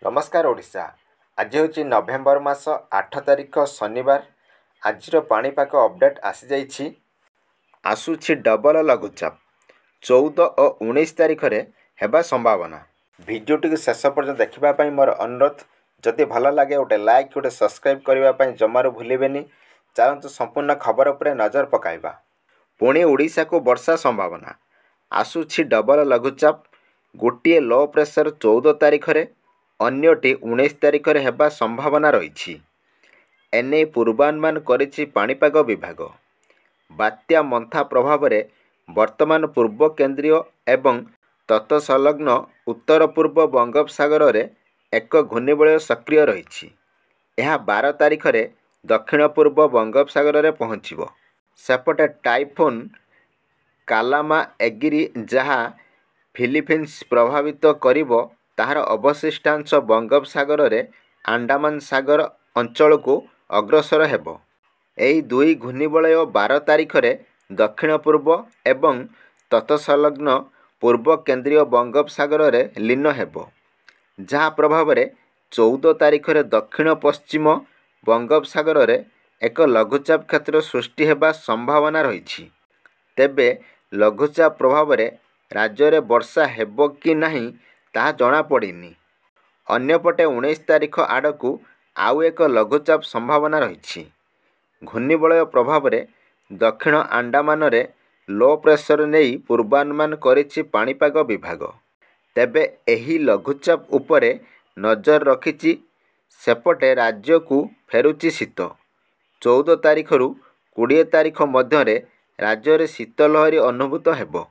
नमस्कार ओडिशा। आज हूँ नवेम्बर मास 8 तारिख शनिवार। आज पाणीपाग अपडेट आसी जाइछि। आसुछि डबल लघुचाप 14 और 19 तारिख रे हेबा संभावना। भिडियोटी शेष पर्यंत देखा मोर अनुरोध। जदि भल लगे गोटे लाइक गोटे सब्सक्राइब करने जमार भूलें। चलतु संपूर्ण खबर उपर नजर पकाइबा। पुणी ओडिशा को वर्षा संभावना। आसुछि डबल लघुचाप गोटे लो प्रेशर 14 तारिख रे अन्यटी 19 तारिख रे हेबा संभावना रही। एने पूर्वानुमान करिछि पाणीपाग विभाग। बात्या मंथा प्रभाव रे वर्तमान पूर्व केंद्रीय एवं तत्संलग्न उत्तर पूर्व बंगोपसागर रे एक घूर्णिबलय सक्रिय रही। यह 12 तारिख रे दक्षिण पूर्व बंगोपसागर रे पहुँचब। सेपटे टाइफोन कालामा एगिरी जहाँ फिलीपीन्स प्रभावित करिबो ताहार अवशिष्टांश बंगोपसागर रे अंडमान सागर अंचल को अग्रसर हेबो। एही दुई घूर्णिबलय 12 तारिख रे दक्षिण पूर्व एवं तत्संलग्न पूर्व केंद्रीय बंगोपसागर रे लीन हेबो, जहाँ प्रभाव रे 14 तारिख रे दक्षिण पश्चिम बंगोपसागर रे एक लघुचाप क्षेत्र सृष्टि हेबा संभावना रही। तेबे लघुचाप प्रभाव रे राज्य रे वर्षा हेबो कि नहीं ताहा जଣା पड़िनी। अन्यपटे 19 तारिख आड़कू आउ एक लघुचाप संभावना रही। घूर्णिबलय प्रभाव रे दक्षिण अंडमान रे लो प्रेशर नहीं पूर्वानुमान करिछि पाणीपाग विभाग। तेबे एही लघुचाप उपरे नजर रखिछि। सेपटे राज्य को फेरुछि शीत। 14 तारिख रु 20 तारिख मध्य राज्य रे शीतलहरी अनुभूत हेबो।